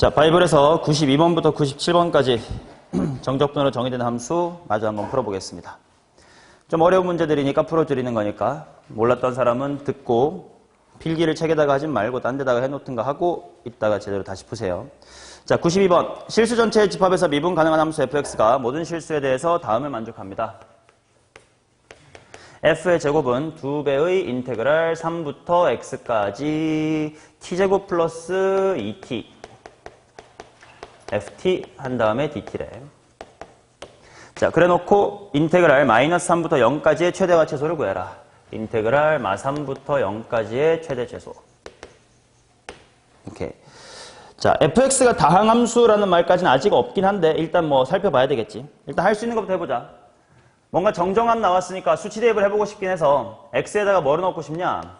자, 바이블에서 92번부터 97번까지 정적분으로 정의된 함수 마저 한번 풀어보겠습니다. 좀 어려운 문제들이니까 풀어드리는 거니까 몰랐던 사람은 듣고 필기를 책에다가 하지 말고 딴 데다가 해놓든가 하고 이따가 제대로 다시 푸세요. 자, 92번. 실수 전체의 집합에서 미분 가능한 함수 fx가 모든 실수에 대해서 다음을 만족합니다. f의 제곱은 2배의 인테그랄 3부터 x까지 t제곱 플러스 2t ft 한 다음에 dt래. 자, 그래 놓고 인테그랄 마이너스 3부터 0까지의 최대와 최소를 구해라. 인테그랄 마3부터 0까지의 최대 최소. 오케이. 자, fx가 다항함수라는 말까지는 아직 없긴 한데 일단 뭐 살펴봐야 되겠지. 일단 할 수 있는 것부터 해보자. 뭔가 정정함 나왔으니까 수치 대입을 해보고 싶긴 해서 x에다가 뭐를 넣고 싶냐?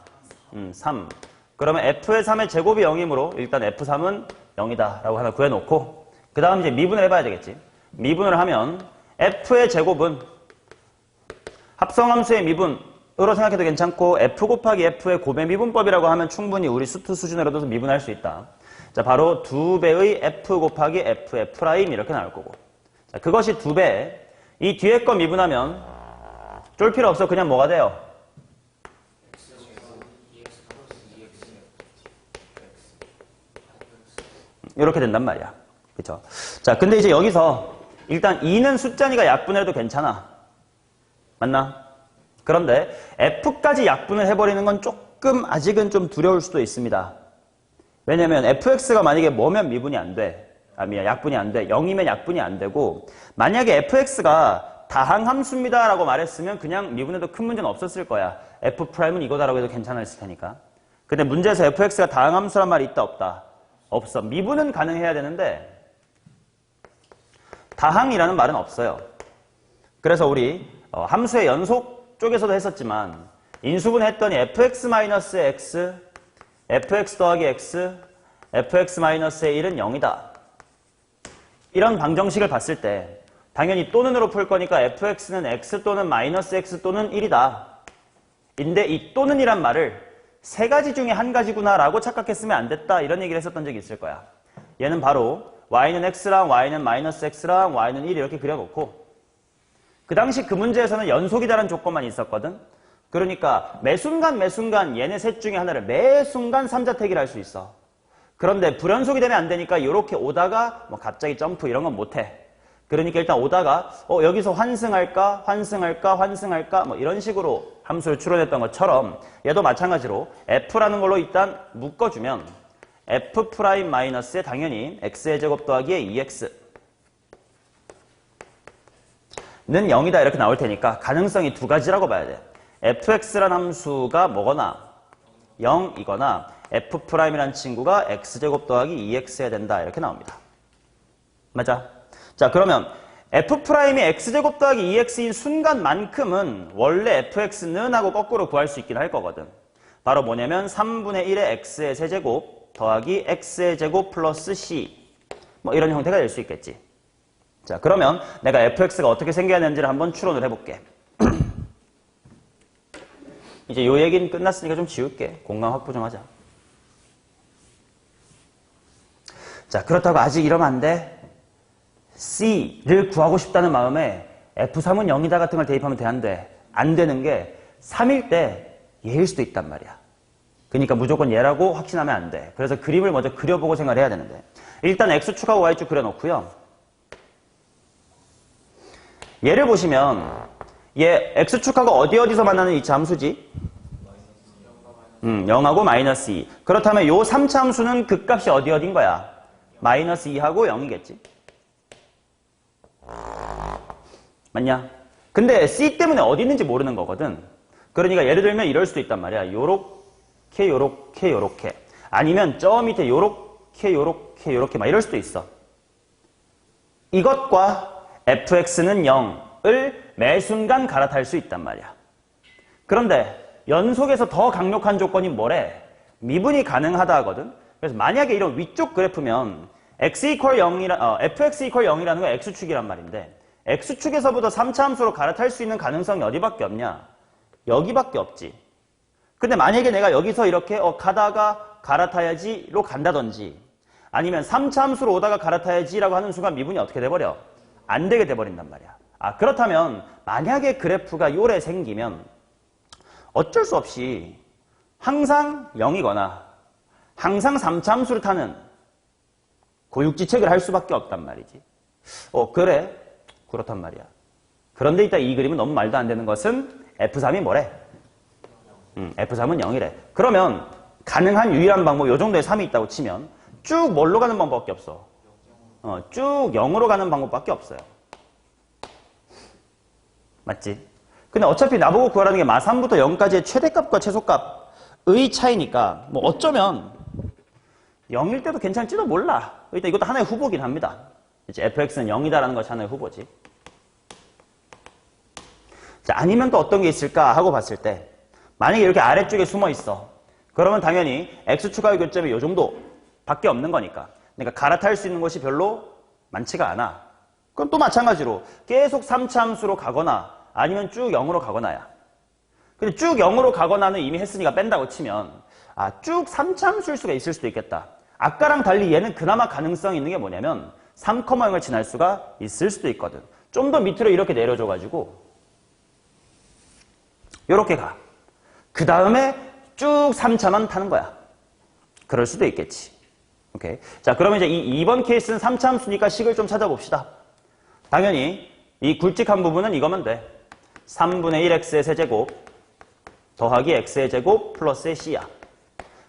3. 그러면 f의 3의 제곱이 0이므로 일단 f3은 0이다 라고 하나 구해놓고 그 다음 이제 미분을 해봐야 되겠지. 미분을 하면 f의 제곱은 합성함수의 미분으로 생각해도 괜찮고 f 곱하기 f의 곱의 미분법이라고 하면 충분히 우리 수트 수준으로도 미분할 수 있다. 자, 바로 2배의 f 곱하기 f의 프라임 이렇게 나올 거고. 자, 그것이 2배. 이 뒤에 거 미분하면 쫄 필요 없어. 그냥 뭐가 돼요? 이렇게 된단 말이야. 그쵸? 자, 근데 이제 여기서 일단 2는 숫자니까 약분해도 괜찮아. 맞나? 그런데 f까지 약분을 해버리는 건 조금 아직은 좀 두려울 수도 있습니다. 왜냐면 fx가 만약에 뭐면 미분이 안 돼. 약분이 안 돼. 0이면 약분이 안 되고 만약에 fx가 다항함수입니다 라고 말했으면 그냥 미분해도 큰 문제는 없었을 거야. f'은 이거다라고 해도 괜찮았을 테니까. 근데 문제에서 fx가 다항함수란 말이 있다 없다? 없어. 미분은 가능해야 되는데 다항이라는 말은 없어요. 그래서 우리 함수의 연속 쪽에서도 했었지만 인수분 했더니 fx-x, fx 더하기 x, fx-의 1은 0이다. 이런 방정식을 봤을 때 당연히 또는으로 풀 거니까 fx는 x 또는 마이너스 x 또는 1이다. 인데 이 또는이란 말을 세 가지 중에 한 가지구나 라고 착각했으면 안 됐다. 이런 얘기를 했었던 적이 있을 거야. 얘는 바로 y는 x랑 y는 마이너스 x랑 y는 1 이렇게 그려놓고 그 당시 그 문제에서는 연속이다라는 조건만 있었거든. 그러니까 매 순간 얘네 셋 중에 하나를 매 순간 3자택일 할 수 있어. 그런데 불연속이 되면 안 되니까 이렇게 오다가 뭐 갑자기 점프 이런 건 못해. 그러니까 일단 오다가 여기서 환승할까 뭐 이런 식으로 함수를 추론했던 것처럼 얘도 마찬가지로 f라는 걸로 일단 묶어주면 f' 마이너스에 당연히 x의 제곱 더하기에 2x 는 0이다 이렇게 나올 테니까 가능성이 두 가지라고 봐야 돼. fx란 함수가 뭐거나 0이거나 f'이란 친구가 x제곱 더하기 2x여야 된다 이렇게 나옵니다. 맞아? 자, 그러면 f'이 x제곱 더하기 2x인 순간만큼은 원래 fx는 하고 거꾸로 구할 수 있긴 할 거거든. 바로 뭐냐면 3분의 1의 x의 세제곱 더하기 x의 제곱 플러스 c 뭐 이런 형태가 될 수 있겠지. 자, 그러면 내가 fx가 어떻게 생겨야 되는지를 한번 추론을 해볼게. 이제 요 얘기는 끝났으니까 좀 지울게. 공간 확보 좀 하자. 자, 그렇다고 아직 이러면 안 돼. C를 구하고 싶다는 마음에 F3은 0이다 같은 걸 대입하면 되는데 안 되는 게 3일 때 얘일 수도 있단 말이야. 그러니까 무조건 얘라고 확신하면 안 돼. 그래서 그림을 먼저 그려보고 생각을 해야 되는데 일단 X축하고 Y축 그려놓고요. 얘를 보시면 얘 X축하고 어디서 만나는 이차 함수지? 0하고 마이너스 2. 그렇다면 요 3차 함수는 극값이 어디인 거야? 마이너스 2하고 0이겠지. 맞냐? 근데 C 때문에 어디 있는지 모르는 거거든. 그러니까 예를 들면 이럴 수도 있단 말이야. 요렇게. 아니면 저 밑에 요렇게 막 이럴 수도 있어. 이것과 fx는 0을 매 순간 갈아탈 수 있단 말이야. 그런데 연속에서 더 강력한 조건이 뭐래? 미분이 가능하다 하거든. 그래서 만약에 이런 위쪽 그래프면 fx equal 0이라는 건 x축이란 말인데 x축에서부터 3차 함수로 갈아탈 수 있는 가능성이 어디밖에 없냐? 여기밖에 없지. 근데 만약에 내가 여기서 이렇게 가다가 갈아타야지로 간다든지 아니면 3차 함수로 오다가 갈아타야지라고 하는 순간 미분이 어떻게 돼버려? 안 되게 돼버린단 말이야. 그렇다면 만약에 그래프가 요래 생기면 어쩔 수 없이 항상 0이거나 항상 3차 함수를 타는 고육지책을 할 수밖에 없단 말이지. 그래? 그렇단 말이야. 그런데 이따 이 그림은 너무 말도 안 되는 것은 F3이 뭐래? F3은 0이래. 그러면 가능한 유일한 방법, 요 정도의 3이 있다고 치면 쭉 뭘로 가는 방법밖에 없어? 쭉 0으로 가는 방법밖에 없어요. 맞지? 근데 어차피 나보고 구하라는 게 마3부터 0까지의 최대값과 최소값의 차이니까 뭐 어쩌면 0일 때도 괜찮을지도 몰라. 일단 이것도 하나의 후보긴 합니다. 이제 fx는 0이다라는 것이 하나의 후보지. 자, 아니면 또 어떤 게 있을까 하고 봤을 때 만약에 이렇게 아래쪽에 숨어 있어. 그러면 당연히 x축하의 교점이 이 정도 밖에 없는 거니까. 그러니까 갈아탈 수 있는 것이 별로 많지가 않아. 그럼 또 마찬가지로 계속 3차 함수로 가거나 아니면 쭉 0으로 가거나야. 근데 쭉 0으로 가거나는 이미 했으니까 뺀다고 치면 쭉 3차 함수일 수가 있을 수도 있겠다. 아까랑 달리 얘는 그나마 가능성이 있는 게 뭐냐면 3,0을 지날 수가 있을 수도 있거든. 좀 더 밑으로 이렇게 내려줘가지고 요렇게 가. 그 다음에 쭉 3차만 타는 거야. 그럴 수도 있겠지. 오케이. 자, 그러면 이제 이 2번 케이스는 3차 함수니까 식을 좀 찾아봅시다. 당연히 이 굵직한 부분은 이거면 돼. 3분의 1x의 세제곱 더하기 x의 제곱 플러스의 c야.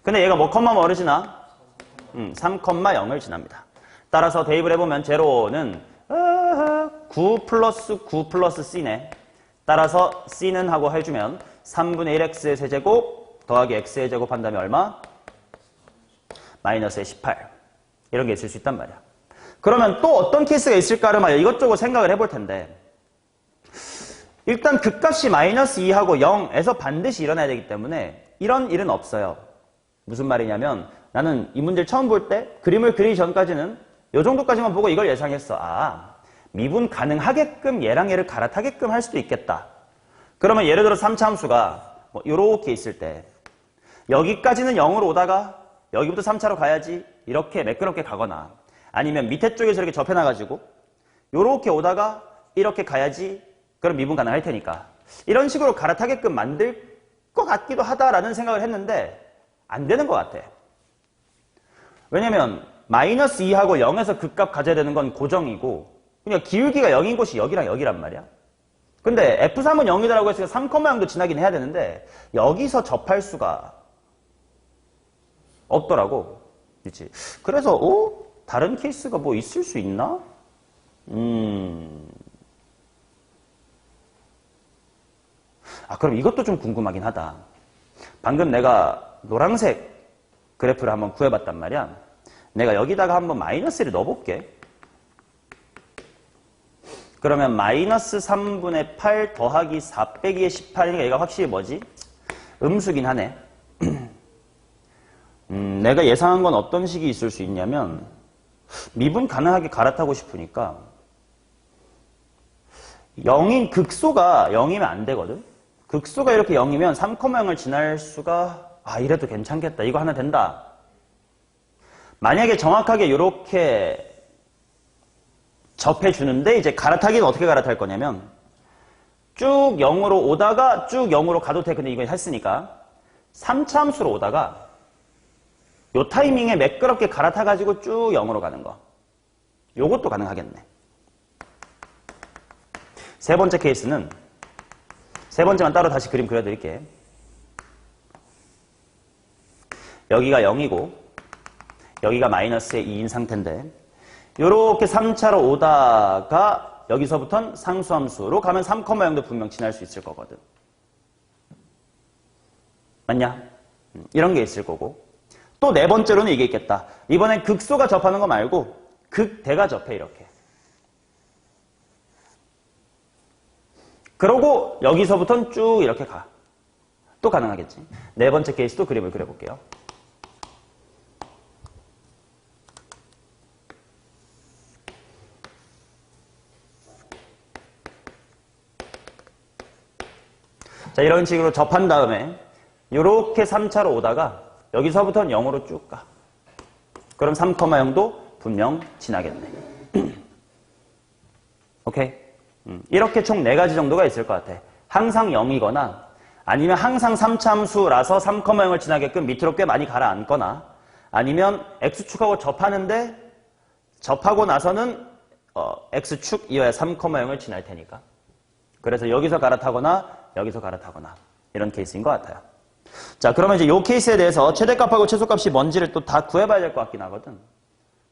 근데 얘가 뭐 뭐를 지나? 3,0을 지납니다. 따라서 대입을 해보면 제로는 9 플러스 9 플러스 c네. 따라서 c는 하고 해주면 3분의 1x의 세제곱 더하기 x의 제곱 한다면 얼마? 마이너스의 18. 이런 게 있을 수 있단 말이야. 그러면 또 어떤 케이스가 있을까를 막 이것저것 생각을 해볼 텐데 일단 극값이 마이너스 2하고 0에서 반드시 일어나야 되기 때문에 이런 일은 없어요. 무슨 말이냐면 나는 이 문제를 처음 볼 때 그림을 그리기 전까지는 이 정도까지만 보고 이걸 예상했어. 미분 가능하게끔 얘랑 얘를 갈아타게끔 할 수도 있겠다. 그러면 예를 들어 3차 함수가 이렇게 있을 때 여기까지는 0으로 오다가 여기부터 3차로 가야지 이렇게 매끄럽게 가거나 아니면 밑에 쪽에서 이렇게 접해놔가지고 이렇게 오다가 이렇게 가야지 그럼 미분 가능할 테니까 이런 식으로 갈아타게끔 만들 것 같기도 하다라는 생각을 했는데 안 되는 것 같아. 왜냐면 마이너스 2하고 0에서 극값 가져야 되는 건 고정이고 그냥 기울기가 0인 곳이 여기랑 여기란 말이야. 근데 F3은 0이다라고 했으니까 3,0도 지나긴 해야 되는데 여기서 접할 수가 없더라고. 그렇지? 그래서 다른 케이스가 뭐 있을 수 있나? 그럼 이것도 좀 궁금하긴 하다. 방금 내가 노란색 그래프를 한번 구해봤단 말이야. 내가 여기다가 한번 마이너스를 넣어볼게. 그러면 마이너스 3분의 8 더하기 4 빼기의 18이니까 얘가 확실히 뭐지? 음수긴 하네. 내가 예상한 건 어떤 식이 있을 수 있냐면 미분 가능하게 갈아타고 싶으니까 0인 극소가 0이면 안 되거든. 극소가 이렇게 0이면 3,0을 지날 수가 이래도 괜찮겠다. 이거 하나 된다. 만약에 정확하게 이렇게 접해주는데 이제 갈아타기는 어떻게 갈아탈 거냐면 쭉 0으로 오다가 쭉 0으로 가도 돼. 근데 이거 했으니까 3차 함수로 오다가 요 타이밍에 매끄럽게 갈아타가지고 쭉 0으로 가는 거. 요것도 가능하겠네. 세 번째 케이스는 세 번째만 따로 다시 그림 그려드릴게. 여기가 0이고 여기가 마이너스의 2인 상태인데 요렇게 3차로 오다가 여기서부터는 상수함수로 가면 3,0도 분명 지날 수 있을 거거든. 맞냐? 이런 게 있을 거고 또 네 번째로는 이게 있겠다. 이번엔 극소가 접하는 거 말고 극대가 접해 이렇게. 그러고 여기서부터는 쭉 이렇게 가. 또 가능하겠지. 네 번째 케이스도 그림을 그려볼게요. 자, 이런 식으로 접한 다음에 이렇게 3차로 오다가 여기서부터는 0으로 쭉 가. 그럼 3,0도 분명 지나겠네. 오케이? 이렇게 총 4가지 정도가 있을 것 같아. 항상 0이거나 아니면 항상 3차 함수라서 3,0을 지나게끔 밑으로 꽤 많이 가라앉거나 아니면 x축하고 접하는데 접하고 나서는 x축 이하의 3,0을 지날 테니까. 그래서 여기서 갈아타거나 여기서 갈아타거나 이런 케이스인 것 같아요. 자, 그러면 이제 이 케이스에 대해서 최대값하고 최소값이 뭔지를 또 다 구해봐야 될 것 같긴 하거든.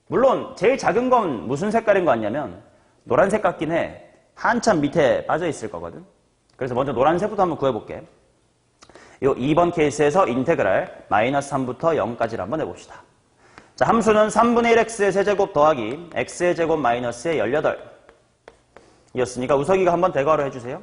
물론 제일 작은 건 무슨 색깔인 것 같냐면 노란색 같긴 해. 한참 밑에 빠져 있을 거거든. 그래서 먼저 노란색부터 한번 구해볼게. 이 2번 케이스에서 인테그랄 마이너스 3부터 0까지를 한번 해봅시다. 자, 함수는 3분의 1x의 세제곱 더하기 x의 제곱 마이너스의 18 이었으니까 우석이가 한번 대괄호 해주세요.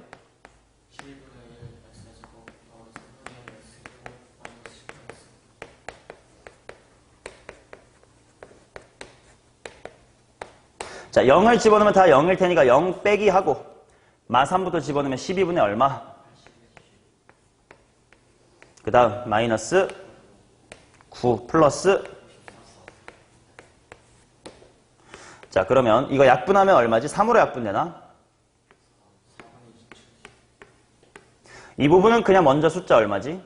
자, 0을 집어넣으면 다 0일 테니까 0 빼기 하고 마3부터 집어넣으면 12분의 얼마? 그 다음 마이너스 9 플러스 자, 그러면 이거 약분하면 얼마지? 3으로 약분되나? 이 부분은 그냥 먼저 숫자 얼마지?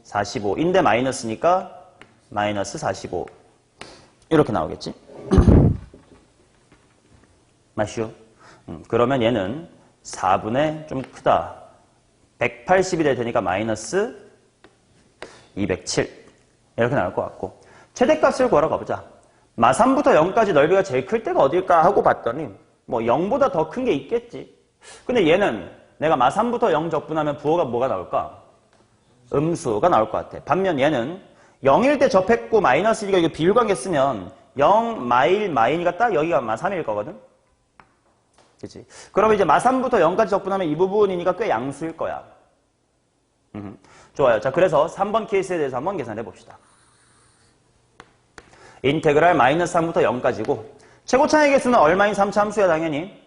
45인데 마이너스니까 마이너스 45 이렇게 나오겠지? 맞슈? 그러면 얘는 4분의 좀 크다. 180이 될 테니까 마이너스 207 이렇게 나올 것 같고 최대값을 구하러 가보자. 마3부터 0까지 넓이가 제일 클 때가 어딜까 하고 봤더니 뭐 0보다 더 큰 게 있겠지. 근데 얘는 내가 마3부터 0 적분하면 부호가 뭐가 나올까? 음수가 나올 것 같아. 반면 얘는 0일 때 접했고 마이너스니까 이거 비율관계 쓰면 0, 마일, 마이니까 딱 여기가 마3일 거거든. 그치? 그러면 이제 마3부터 0까지 적분하면 이 부분이니까 꽤 양수일 거야. 좋아요. 자, 그래서 3번 케이스에 대해서 한번 계산해 봅시다. 인테그랄 마이너스 3부터 0까지고 최고차의 개수는 얼마인 3차 함수야 당연히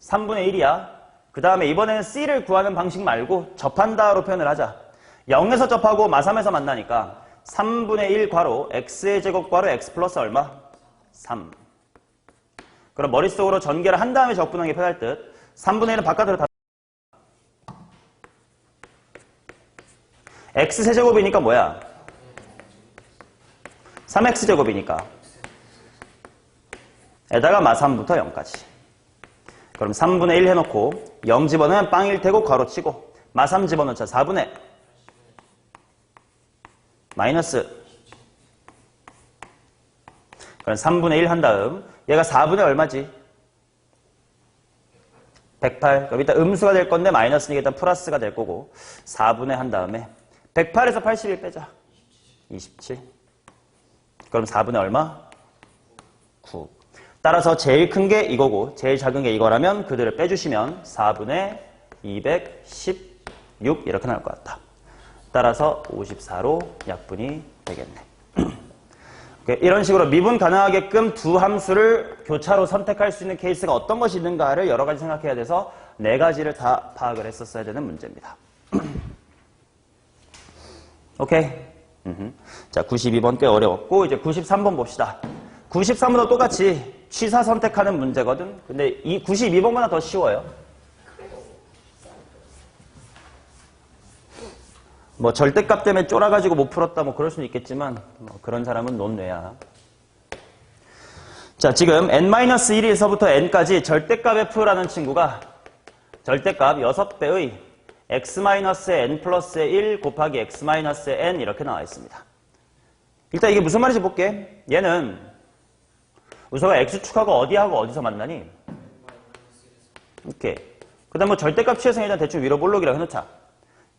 3분의 1이야. 그 다음에 이번에는 c를 구하는 방식 말고 접한다로 표현을 하자. 0에서 접하고 마3에서 만나니까 3분의 1 괄호 x의 제곱 괄호 x 플러스 얼마? 3. 그럼 머릿속으로 전개를 한 다음에 적분하는 게 편할 듯 3분의 1은 바깥으로 다 x세제곱이니까 뭐야? 3x제곱이니까 에다가 마3부터 0까지 그럼 3분의 1 해놓고 0 집어넣으면 빵일 테고 괄호치고 마3 집어넣자 4분의 마이너스 그럼 3분의 1 한 다음 얘가 4분의 얼마지? 108 그럼 이따 음수가 될 건데 마이너스니까 일단 플러스가 될 거고 4분의 한 다음에 108에서 81 빼자 27 그럼 4분의 얼마? 9 따라서 제일 큰 게 이거고 제일 작은 게 이거라면 그들을 빼주시면 4분의 216 이렇게 나올 것 같다. 따라서 54로 약분이 되겠네. 이런 식으로 미분 가능하게끔 두 함수를 교차로 선택할 수 있는 케이스가 어떤 것이 있는가를 여러 가지 생각해야 돼서 4가지를 다 파악을 했었어야 되는 문제입니다. 오케이? 자, 92번 꽤 어려웠고 이제 93번 봅시다. 93번도 똑같이 취사 선택하는 문제거든. 근데 이 92번보다 더 쉬워요. 뭐 절대값 때문에 쫄아가지고 못 풀었다 뭐 그럴 수는 있겠지만 뭐 그런 사람은 논외야. 자, 지금 n-1에서부터 n까지 절대값 f라는 친구가 절대값 6배의 x-n 플러스의 1 곱하기 x-의 n 이렇게 나와 있습니다. 일단 이게 무슨 말인지 볼게. 얘는 우서가 x축하고 어디하고 어디서 만나니? 오케이. 그 다음 뭐 절대값 취해서 일단 대충 위로 볼록이라고 해놓자.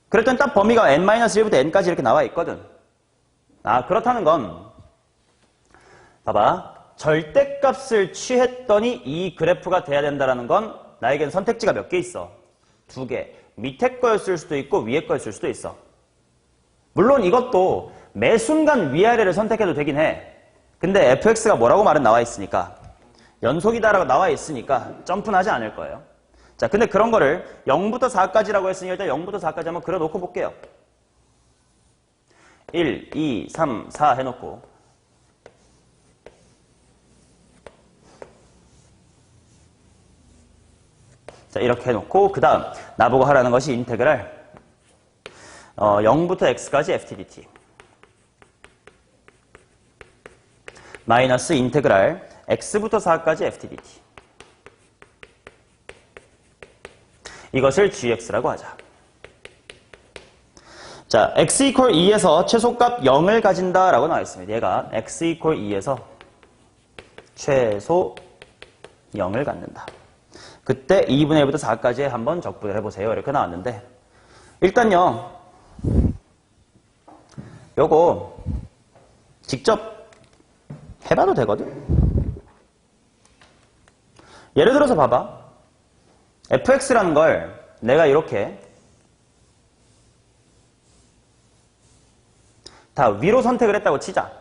그랬더니 딱 범위가 n-1부터 n까지 이렇게 나와 있거든. 아, 그렇다는 건 봐봐. 절대값을 취했더니 이 그래프가 돼야 된다는 건 나에겐 선택지가 몇 개 있어? 2개. 밑에 거였을 수도 있고 위에 거였을 수도 있어. 물론 이것도 매 순간 위아래를 선택해도 되긴 해. 근데 fx가 뭐라고 말은 나와 있으니까 연속이다라고 나와 있으니까 점프는 하지 않을 거예요. 자, 근데 그런 거를 0부터 4까지라고 했으니 일단 0부터 4까지 한번 그려놓고 볼게요. 1, 2, 3, 4 해놓고 자, 이렇게 해놓고 그 다음 나보고 하라는 것이 인테그랄 0부터 x까지 ftdt 마이너스 인테그랄 x부터 4까지 ftdt 이것을 gx라고 하자. 자, x equal 2에서 최소값 0을 가진다라고 나와 있습니다. 얘가 x equal 2에서 최소 0을 갖는다. 그때 2분의 1부터 4까지 한번 적분을 해보세요. 이렇게 나왔는데 일단요 요거 직접 해봐도 되거든. 예를 들어서 봐봐. fx라는 걸 내가 이렇게 다 위로 선택을 했다고 치자.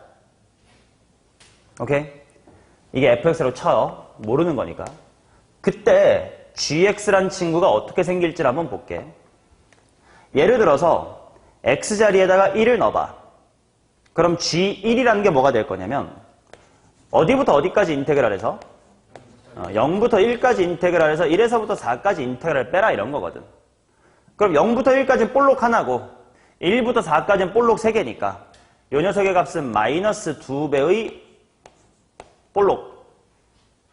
오케이? 이게 fx로 쳐요. 모르는 거니까. 그때 gx란 친구가 어떻게 생길지 한번 볼게. 예를 들어서 x 자리에다가 1을 넣어봐. 그럼 g1이라는 게 뭐가 될 거냐면 어디부터 어디까지 인테그랄해서 0부터 1까지 인테그랄해서 1에서부터 4까지 인테그랄 빼라 이런 거거든. 그럼 0부터 1까지는 볼록 하나고 1부터 4까지는 볼록 3개니까 이 녀석의 값은 마이너스 2배의 볼록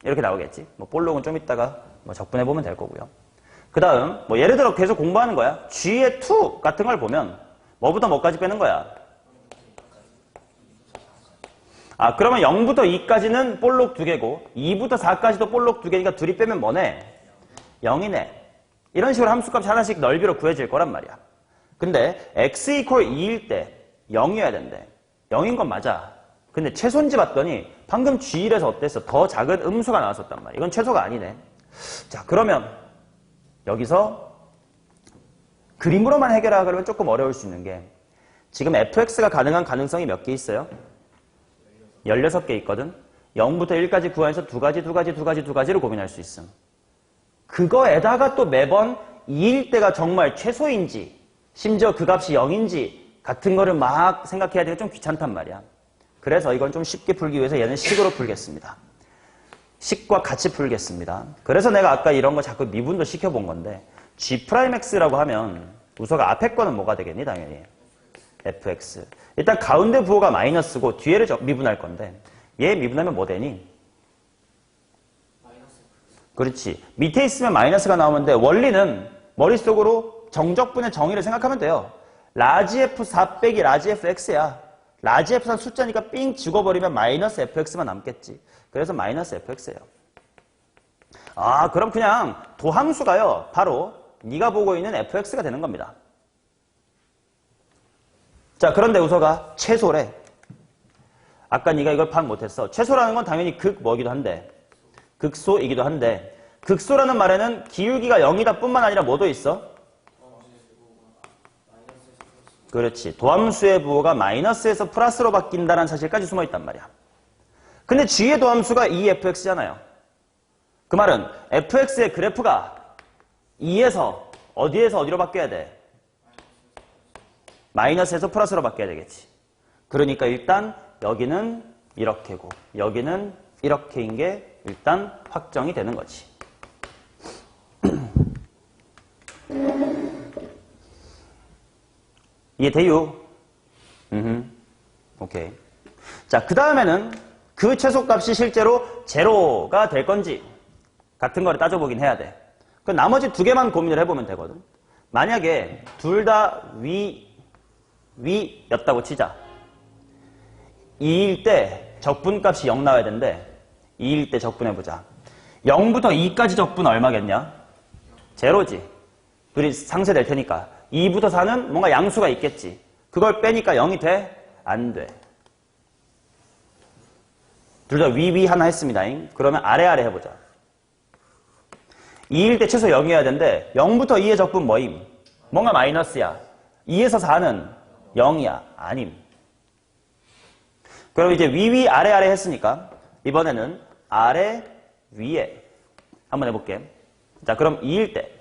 이렇게 나오겠지. 뭐 볼록은 좀 이따가 뭐 적분해보면 될 거고요. 그 다음 뭐 예를 들어 계속 공부하는 거야. g의 2 같은 걸 보면 뭐부터 뭐까지 빼는 거야? 그러면 0부터 2까지는 볼록 2개고 2부터 4까지도 볼록 2개니까 둘이 빼면 뭐네? 0이네. 이런 식으로 함수값 하나씩 넓이로 구해질 거란 말이야. 근데 x equal 2일 때 0이어야 된대. 0인 건 맞아. 근데 최소인지 봤더니 방금 g1에서 어땠어? 더 작은 음수가 나왔었단 말이야. 이건 최소가 아니네. 자, 그러면 여기서 그림으로만 해결하라 그러면 조금 어려울 수 있는 게 지금 fx가 가능한 가능성이 몇 개 있어요? 16개 있거든. 0부터 1까지 구하면서 두 가지를 고민할 수 있음. 그거에다가 또 매번 2일 때가 정말 최소인지 심지어 그 값이 0인지 같은 거를 막 생각해야 되니까 좀 귀찮단 말이야. 그래서 이건 좀 쉽게 풀기 위해서 얘는 식으로 풀겠습니다. 식과 같이 풀겠습니다. 그래서 내가 아까 이런 거 자꾸 미분도 시켜본 건데 g'x라고 하면 우서가 앞에 거는 뭐가 되겠니? 당연히 fx. 일단 가운데 부호가 마이너스고 뒤에를 미분할 건데 얘 미분하면 뭐 되니? 그렇지. 밑에 있으면 마이너스가 나오면 돼. 원리는 머릿속으로 정적분의 정의를 생각하면 돼요. 라지 f4 빼기 라지 fx야. 라지 f는 숫자니까 삥 죽어버리면 마이너스 fx만 남겠지. 그래서 마이너스 fx예요. 그럼 그냥 도함수가요. 바로 네가 보고 있는 fx가 되는 겁니다. 자, 그런데 우서가 최소래. 아까 네가 이걸 파악 못했어. 최소라는 건 당연히 뭐이기도 한데 극소이기도 한데 극소라는 말에는 기울기가 0이다 뿐만 아니라 뭐도 있어? 그렇지. 도함수의 부호가 마이너스에서 플러스로 바뀐다는 사실까지 숨어있단 말이야. 근데 g의 도함수가 2fx잖아요. 그 말은 fx의 그래프가 2에서 어디에서 어디로 바뀌어야 돼? 마이너스에서 플러스로 바뀌어야 되겠지. 그러니까 일단 여기는 이렇게고 여기는 이렇게인 게 일단 확정이 되는 거지. 이해돼요? 오케이. 자, 그 다음에는 그 최소값이 실제로 제로가 될 건지 같은 거를 따져보긴 해야 돼. 그 나머지 두 개만 고민을 해보면 되거든. 만약에 둘 다 위였다고 치자. 2일 때 적분값이 0 나와야 되는데 2일 때 적분해보자. 0부터 2까지 적분 얼마겠냐? 제로지. 둘이 상쇄될 테니까. 2부터 4는 뭔가 양수가 있겠지. 그걸 빼니까 0이 돼? 안 돼. 둘 다 위 하나 했습니다. 그러면 아래 해보자. 2일 때 최소 0이어야 되는데 0부터 2의 적분 뭐임? 뭔가 마이너스야. 2에서 4는 0이야. 아님. 그럼 이제 위 아래 했으니까 이번에는 아래 위에 한번 해볼게. 자, 그럼 2일 때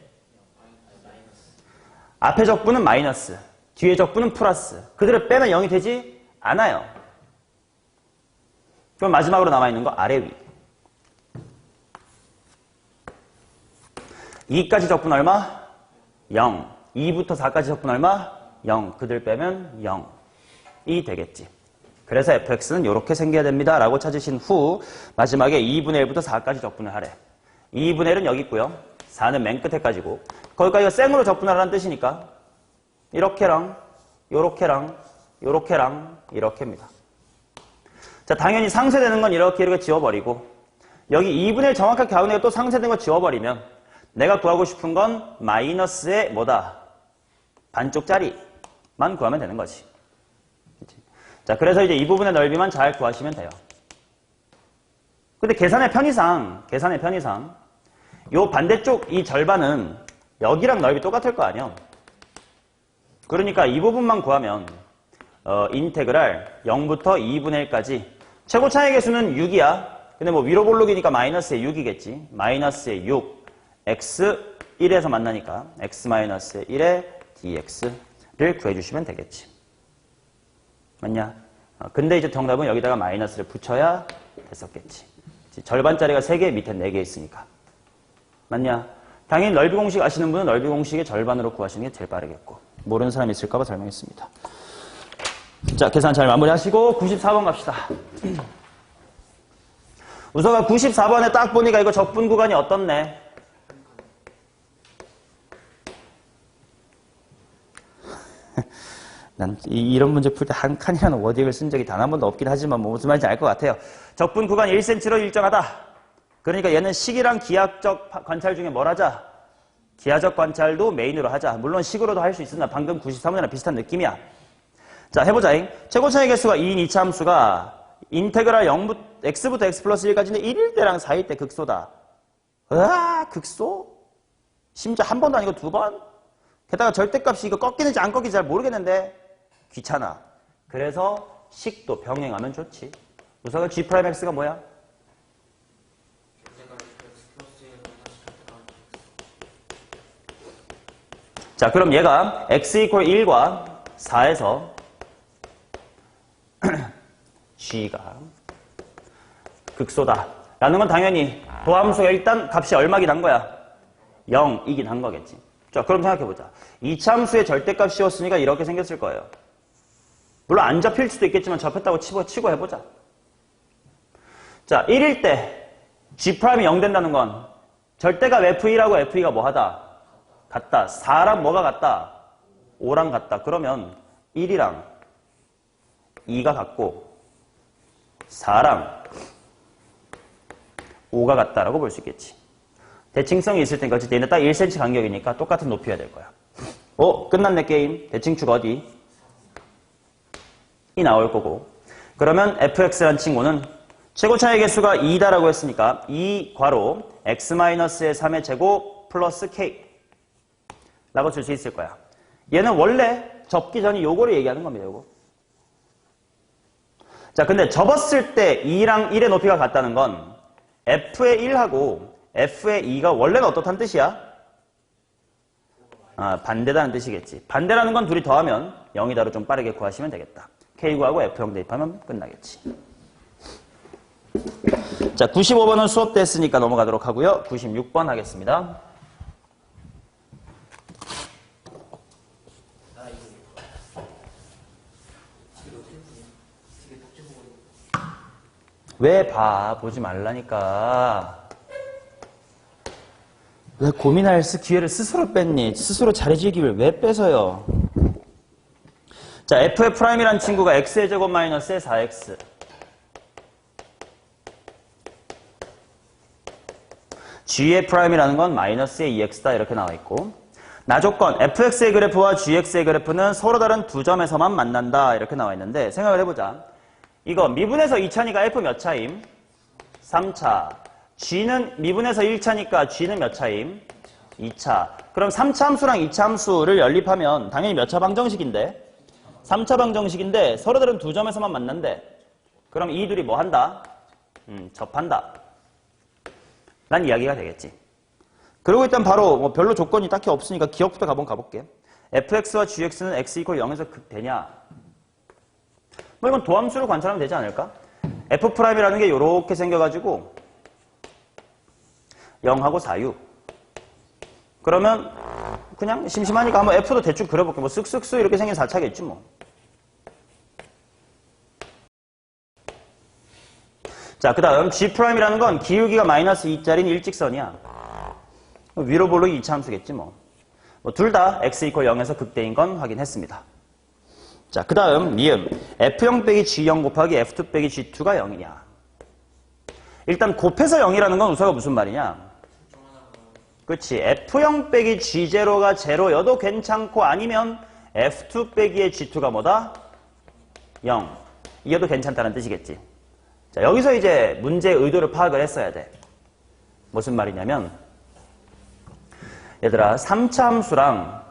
앞에 적분은 마이너스, 뒤에 적분은 플러스. 그대로 빼면 0이 되지 않아요. 그럼 마지막으로 남아있는 거 아래 위. 2까지 적분 얼마? 0. 2부터 4까지 적분 얼마? 0. 그들 빼면 0이 되겠지. 그래서 fx는 이렇게 생겨야 됩니다. 라고 찾으신 후 마지막에 2분의 1부터 4까지 적분을 하래. 2분의 1은 여기 있고요. 4는 맨 끝에까지고 거기까지가 생으로 적분하라는 뜻이니까 이렇게랑 요렇게랑 요렇게랑 이렇게입니다. 자, 당연히 상쇄되는 건 이렇게 지워버리고 여기 2분의 1 정확하게 가운데가 또 상쇄된 거 지워버리면 내가 구하고 싶은 건 마이너스의 뭐다? 반쪽짜리만 구하면 되는 거지. 그치? 자, 그래서 이제 이 부분의 넓이만 잘 구하시면 돼요. 근데 계산의 편의상 요 반대쪽 이 절반은 여기랑 넓이 똑같을 거 아니야. 그러니까 이 부분만 구하면 인테그랄 0부터 2분의 1까지 최고 차이 개수는 6이야. 근데 뭐 위로 볼록이니까 마이너스의 6이겠지. 마이너스의 6 x 1에서 만나니까 x-1의 dx를 구해주시면 되겠지. 맞냐? 근데 이제 정답은 여기다가 마이너스를 붙여야 됐었겠지. 절반짜리가 3개, 밑에 4개 있으니까. 맞냐? 당연히 넓이 공식 아시는 분은 넓이 공식의 절반으로 구하시는 게 제일 빠르겠고. 모르는 사람이 있을까봐 설명했습니다. 자, 계산 잘 마무리하시고 94번 갑시다. 우서가 94번에 딱 보니까 이거 적분 구간이 어떻네? 난 이런 문제 풀 때 한 칸이라는 워딩을 쓴 적이 단 한 번도 없긴 하지만 뭐 무슨 말인지 알 것 같아요. 적분 구간 1cm로 일정하다. 그러니까 얘는 식이랑 기하적 관찰 중에 뭘 하자? 기하적 관찰도 메인으로 하자. 물론 식으로도 할 수 있으나 방금 93번이랑 비슷한 느낌이야. 자, 해보자잉. 최고 차이 개수가 2인 2차 함수가 인테그랄 0부터 x부터 x 플러스 1까지인데 1일 때랑 4일 때 극소다. 으아, 극소? 심지어 한 번도 아니고 2번? 게다가 절대값이 이거 꺾이는지 안 꺾이는지 잘 모르겠는데 귀찮아. 그래서 식도 병행하면 좋지. 우선은 G'X가 뭐야? 자, 그럼 얘가 x 이퀄 1과 4에서 G가 극소다. 라는 건 당연히 도함수가 일단 값이 얼마긴 한 거야? 0이긴 한 거겠지. 자, 그럼 생각해보자. 이차함수의 절대값 씌웠으니까 이렇게 생겼을 거예요. 물론 안 접힐 수도 있겠지만 접혔다고 치고 해보자. 자, 1일 때 G'이 0 된다는 건 절대값 F1하고 F2가 뭐 하다? 같다. 4랑 뭐가 같다? 5랑 같다. 그러면 1이랑 2가 같고 4랑 5가 같다라고 볼 수 있겠지. 대칭성이 있을 테니까 어쨌든 얘는 딱 1cm 간격이니까 똑같은 높이여야 될 거야. 끝났네 게임. 대칭축 어디? 이 나올 거고. 그러면 fx란 친구는 최고 차이 개수가 2다라고 했으니까 2 괄호 x-의 3의 제곱 플러스 k 라고 쓸 수 있을 거야. 얘는 원래 접기 전에 요거를 얘기하는 겁니다. 요거. 자, 근데 접었을 때 2랑 1의 높이가 같다는 건 f의 1하고 f의 2가 원래는 어떻다는 뜻이야? 반대다는 뜻이겠지. 반대라는 건 둘이 더하면 0이다로 좀 빠르게 구하시면 되겠다. k 구하고 f0 대입하면 끝나겠지. 자, 95번은 수업 때 했으니까 넘어가도록 하고요. 96번 하겠습니다. 왜 봐? 보지 말라니까. 왜 고민할 기회를 스스로 뺐니? 스스로 잘해줄 기회를 왜 뺏어요? 자, f'이라는 친구가 x의 제곱 마이너스의 4x. g'이라는 건 마이너스의 2x다 이렇게 나와 있고, 나조건 fx의 그래프와 gx의 그래프는 서로 다른 두 점에서만 만난다 이렇게 나와 있는데 생각을 해보자. 이거 미분에서 2차니까 f 몇 차임? 3차. g는 미분에서 1차니까 g는 몇 차임? 2차. 그럼 3차 함수랑 2차 함수를 연립하면 당연히 몇 차 방정식인데? 3차 방정식인데 서로 다른 두 점에서만 만난대. 그럼 이 둘이 뭐 한다? 접한다. 란 이야기가 되겠지. 그리고 일단 바로 뭐 별로 조건이 딱히 없으니까 기억부터 가볼게. fx와 gx는 x 이퀄 0에서 극되냐? 뭐 이건 도함수를 관찰하면 되지 않을까? f'이라는 게 이렇게 생겨가지고 0하고 4유 그러면 그냥 심심하니까 한번 F도 대충 그려볼게. 뭐 쓱쓱쓱 이렇게 생긴 4차겠지 뭐. 자, 그 다음 G'이라는 건 기울기가 마이너스 2짜리인 일직선이야. 위로 볼록이 2차 함수겠지 뭐. 둘 다 x = 0에서 극대인 건 확인했습니다. 자, 그 다음 니은 F0 빼기 G0 곱하기 F2 빼기 G2가 0이냐. 일단 곱해서 0이라는 건 우사가 무슨 말이냐. 그렇지. F0 빼기 G0가 0여도 괜찮고 아니면 F2 빼기의 G2가 뭐다? 0. 이어도 괜찮다는 뜻이겠지. 자, 여기서 이제 문제의 의도를 파악을 했어야 돼. 무슨 말이냐면 얘들아 3차 함수랑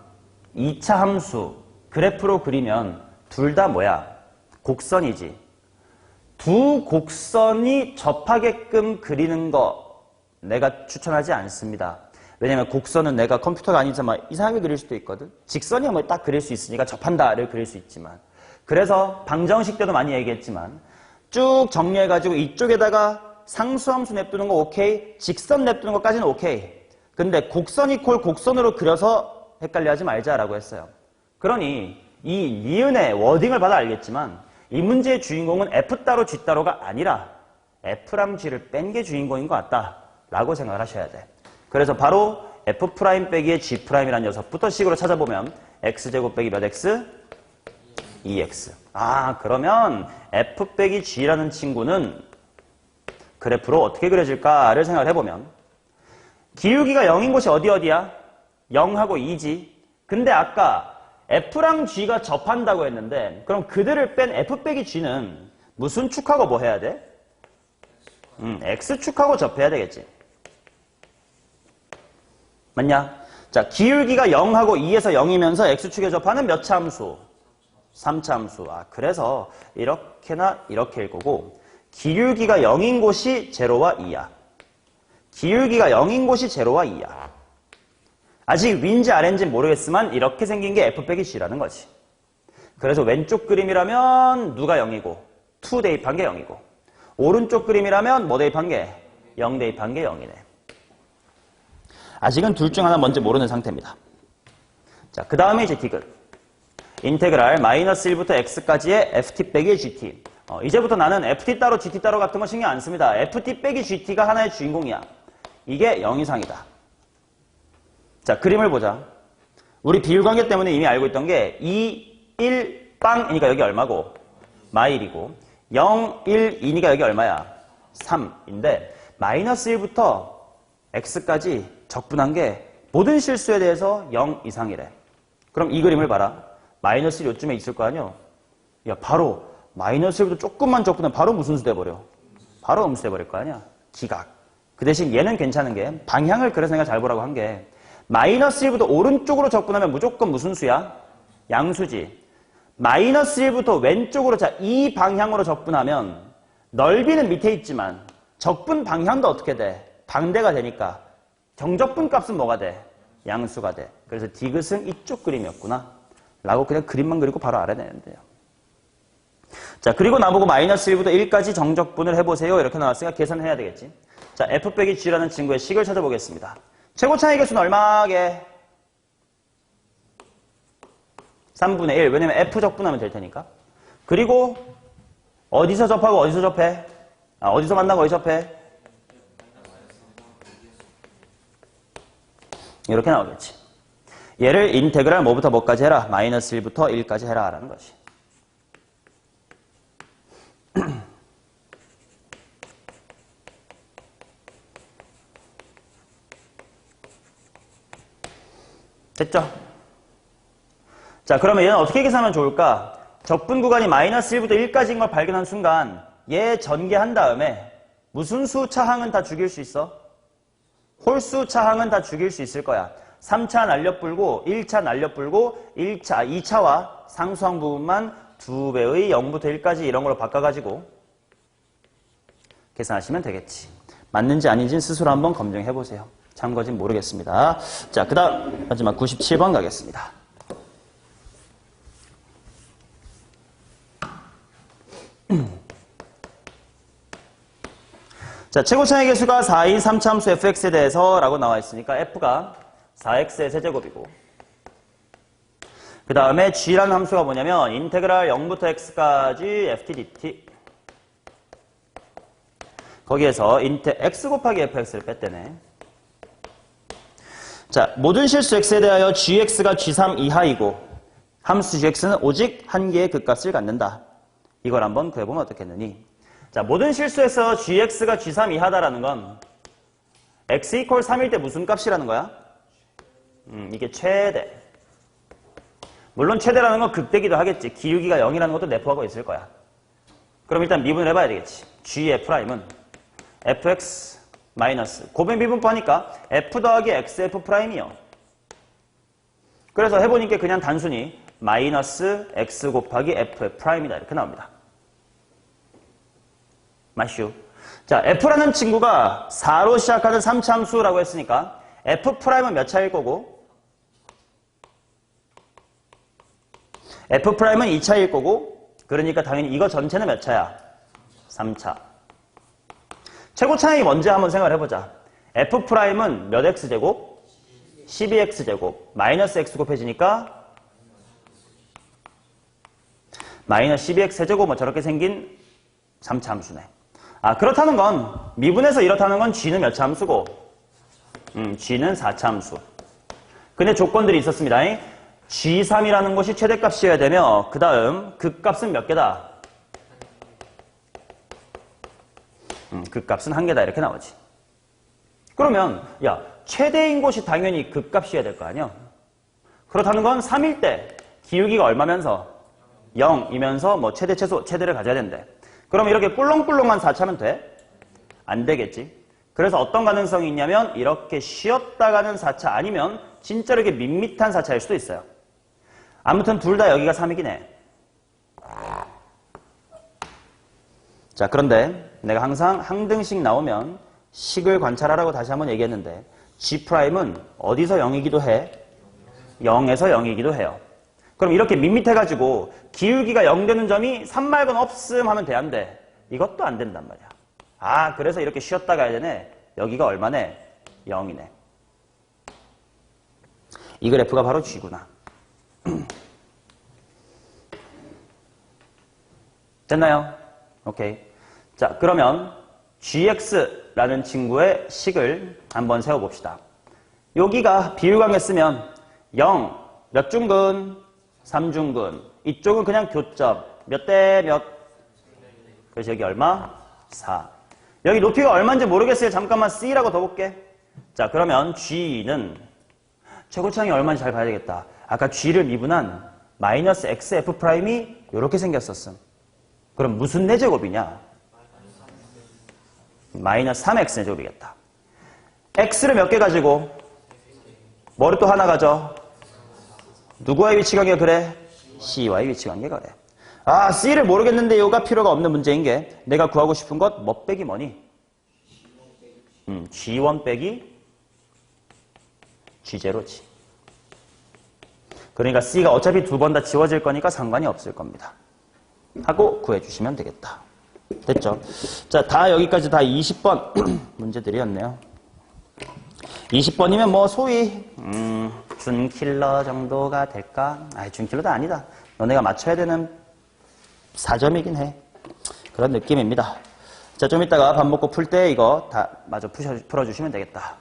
2차 함수 그래프로 그리면 둘 다 뭐야? 곡선이지. 두 곡선이 접하게끔 그리는 거 내가 추천하지 않습니다. 왜냐면 곡선은 내가 컴퓨터가 아니지만 이상하게 그릴 수도 있거든. 직선이 뭐 딱 그릴 수 있으니까 접한다를 그릴 수 있지만. 그래서 방정식 때도 많이 얘기했지만 쭉 정리해가지고 이쪽에다가 상수함수 냅두는 거 오케이, 직선 냅두는 것까지는 오케이. 근데 곡선 이퀄 곡선으로 그려서 헷갈려하지 말자라고 했어요. 그러니 이 니은의 워딩을 받아 알겠지만 이 문제의 주인공은 F 따로 G 따로가 아니라 F랑 G를 뺀 게 주인공인 것 같다라고 생각을 하셔야 돼. 그래서 바로 F' 빼기의 G'이라는 녀석부터 식으로 찾아보면 X제곱 빼기 몇 X? 2X. 아, 그러면 F 빼기 G라는 친구는 그래프로 어떻게 그려질까를 생각을 해보면 기울기가 0인 곳이 어디야? 0하고 2지. 근데 아까 F랑 G가 접한다고 했는데 그럼 그들을 뺀 F 빼기 G는 무슨 축하고 뭐 해야 돼? X축하고 접해야 되겠지. 맞냐? 자, 기울기가 0하고 2에서 0이면서 X축에 접하는 몇 차 함수? 3차 함수. 아, 그래서 이렇게나 이렇게 읽고 기울기가 0인 곳이 0와 2야. 기울기가 0인 곳이 0와 2야. 아직 위인지 아래인지 모르겠지만 이렇게 생긴 게 F 빼기 G라는 거지. 그래서 왼쪽 그림이라면 누가 0이고 2 대입한 게 0이고 오른쪽 그림이라면 뭐 대입한 게 0 대입한 게 0이네. 아직은 둘 중 하나 뭔지 모르는 상태입니다. 자, 그 다음에 이제 디귿. 인테그랄 마이너스 1부터 x까지의 ft 빼기 gt. 이제부터 나는 ft 따로 gt 따로 같은 거 신경 안 씁니다. ft 빼기 gt가 하나의 주인공이야. 이게 0 이상이다. 자, 그림을 보자. 우리 비율관계 때문에 이미 알고 있던 게 2, 1, 빵이니까 여기 얼마고? 마일이고 0, 1, 2니까 여기 얼마야? 3인데 마이너스 1부터 x까지 적분한 게 모든 실수에 대해서 0 이상이래. 그럼 이 그림을 봐라. 마이너스 1 요쯤에 있을 거 아니야? 야, 바로 마이너스 1부터 조금만 적분하면 바로 무슨 수 돼버려? 바로 음수 돼버릴 거 아니야? 기각. 그 대신 얘는 괜찮은 게 방향을 그래서 내가 잘 보라고 한 게 마이너스 1부터 오른쪽으로 접근하면 무조건 무슨 수야? 양수지. 마이너스 1부터 왼쪽으로, 자, 이 방향으로 접근하면 넓이는 밑에 있지만 적분 방향도 어떻게 돼? 반대가 되니까 정적분 값은 뭐가 돼? 양수가 돼. 그래서 디귿은 이쪽 그림이었구나 라고 그냥 그림만 그리고 바로 알아내는데요. 자, 그리고 나보고 마이너스 1부터 1까지 정적분을 해보세요 이렇게 나왔으니까 계산해야 되겠지. 자, F 빼기 G라는 친구의 식을 찾아보겠습니다. 최고 차이 개수는 얼마게? 3분의 1. 왜냐면 F 적분하면 될 테니까. 그리고 어디서 접하고 어디서 접해? 아, 어디서 만나고 어디서 접해? 이렇게 나오겠지. 얘를 인테그랄 뭐부터 뭐까지 해라? 마이너스 1부터 1까지 해라 라는 것이. 됐죠? 자, 그러면 얘는 어떻게 계산하면 좋을까? 적분 구간이 마이너스 1부터 1까지인 걸 발견한 순간 얘 전개한 다음에 무슨 수 차항은 다 죽일 수 있어? 홀수 차항은 다 죽일 수 있을 거야. 3차 날려불고 1차 날려불고 2차와 상수항 부분만 2배의 0부터 1까지 이런 걸로 바꿔가지고 계산하시면 되겠지. 맞는지 아닌지는 스스로 한번 검증해보세요. 참고진 모르겠습니다. 자, 그 다음 마지막 97번 가겠습니다. 자, 최고 차이 개수가 4인 3차 함수 fx에 대해서 라고 나와 있으니까 f가 4x의 세제곱이고 그 다음에 g라는 함수가 뭐냐면 인테그랄 0부터 x까지 ft dt 거기에서 x 곱하기 fx를 뺐대네. 자, 모든 실수 x에 대하여 gx가 g3 이하이고 함수 gx는 오직 한 개의 극값을 갖는다. 이걸 한번 구해보면 어떻겠느니. 자, 모든 실수에서 gx가 g3 이하다라는 건 x 이퀄 3일 때 무슨 값이라는 거야? 이게 최대. 물론 최대라는 건 극대기도 하겠지. 기울기가 0이라는 것도 내포하고 있을 거야. 그럼 일단 미분을 해봐야 되겠지. gf'은 fx 마이너스 고변 미분포하니까 f 더하기 xf'이요. 그래서 해보니까 그냥 단순히 마이너스 x 곱하기 f'이다 이렇게 나옵니다. 마슈. 자, f라는 친구가 4로 시작하는 3차 함수라고 했으니까 f'은 몇 차일 거고 f'은 2차일 거고 그러니까 당연히 이거 전체는 몇 차야? 3차. 최고 차항이 뭔지 한번 생각을 해보자. f'은 몇 x제곱? 12x제곱 마이너스 x 곱해지니까 마이너스 12x제곱 뭐 저렇게 생긴 3차 함수네. 아, 그렇다는 건 미분에서 이렇다는 건 g는 몇 차 함수고 g는 4차 함수. 근데 조건들이 있었습니다. g3이라는 것이 최대값이어야 되며 그 다음 극값은 몇 개다? 극값은 한 개다 이렇게 나오지. 그러면 야 최대인 곳이 당연히 극값이어야 될 거 아니야? 그렇다는 건 3일 때 기울기가 얼마면서? 0이면서 뭐 최대 최소 최대를 가져야 된대. 그럼 이렇게 꿀렁꿀렁한 4차면 돼? 안 되겠지. 그래서 어떤 가능성이 있냐면 이렇게 쉬었다 가는 4차 아니면 진짜 이렇게 밋밋한 4차일 수도 있어요. 아무튼 둘 다 여기가 3이긴 해. 자, 그런데 내가 항상 항등식 나오면 식을 관찰하라고 다시 한번 얘기했는데 G'은 어디서 0이기도 해? 0에서 0이기도 해요. 그럼 이렇게 밋밋해가지고 기울기가 0 되는 점이 3 말곤 없음 하면 돼, 안 돼? 이것도 안 된단 말이야. 아, 그래서 이렇게 쉬었다 가야 되네. 여기가 얼마네? 0이네. 이 그래프가 바로 G구나. 됐나요? 오케이. 자, 그러면 gx라는 친구의 식을 한번 세워봅시다. 여기가 비율관계 쓰면 0, 몇 중근? 3중근. 이쪽은 그냥 교점. 몇 대 몇? 그래서 여기 얼마? 4. 여기 높이가 얼마인지 모르겠어요. 잠깐만 C라고 더 볼게. 자, 그러면 G는 최고차항이 얼마인지 잘 봐야 되겠다. 아까 G를 미분한 마이너스 XF'이 이렇게 생겼었음. 그럼 무슨 내제곱이냐? 마이너스 3x 내제곱이겠다. x를 몇 개 가지고 뭐를 또 하나 가져? 누구와의 위치관계가 그래? c와의 위치관계가 그래. 아, c를 모르겠는데 이거가 필요가 없는 문제인 게 내가 구하고 싶은 것 뭐 빼기 뭐니? g1 빼기 g0지. 그러니까 c가 어차피 두 번 다 지워질 거니까 상관이 없을 겁니다. 하고 구해주시면 되겠다. 됐죠? 자, 다 여기까지 다 20번 문제들이었네요. 20번이면 뭐 소위 준킬러 정도가 될까? 아이, 준킬러도 아니다. 너네가 맞춰야 되는 4점이긴 해. 그런 느낌입니다. 자, 좀 이따가 밥 먹고 풀 때 이거 다 마저 풀어주시면 되겠다.